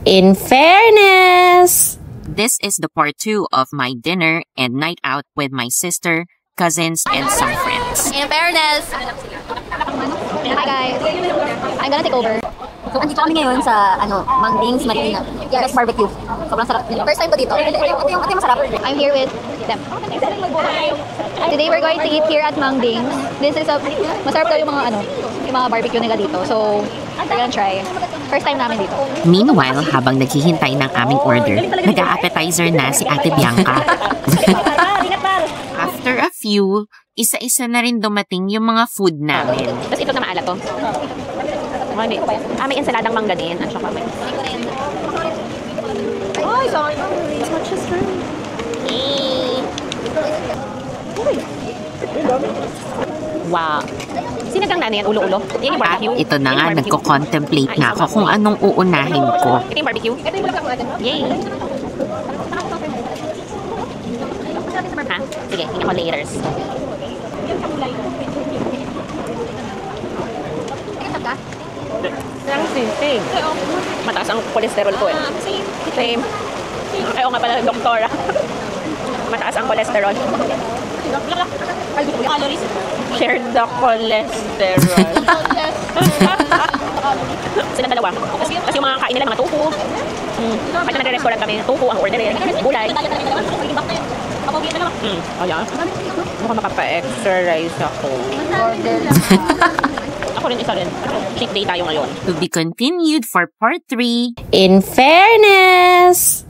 In fairness, this is the part 2 of my dinner and night out with my sister, cousins, and some friends. In fairness! Hi guys! I'm gonna take over. So, andito kami ngayon sa, Mangdings Marikina. Yes, barbecue. Sobrang sarap. First time ko dito. Ito yung masarap. I'm here with them. Today we're going to eat here at Mangdings. This is masarap daw yung mga barbecue nila dito. So, we're gonna try. First time namin dito. Meanwhile, habang naghihintay ng aming order, nag-a-appetizer na si Ate Bianca. After a few, isa-isa na rin dumating yung mga food namin. Tapos ito na maalat to. May ensaladang mangga din. At saka may... Oh, sorry. It's not just for me. Wow. Sinagang na yan? Ulo-ulo? Yan yung barbecue? Ito na nga, nagko-contemplate nga ako kung anong uunahin ko. Ito yung barbecue? Yay! Ha? Sige, hindi ko layers. Same. Mataas ang cholesterol ko eh. Same. Ayaw nga pala ng doktora. Mataas ang cholesterol. Share the cholesterol. Sila dalawa. Kasi yung mga kain nila, mga tofu. Pag nagre-restaurant kami, tofu ang order eh. Gulay. Ayan. Mukhang makapa-exercise ako. Ako rin isa rin. Cheat day tayo ngayon. To be continued for part 3. in fairness.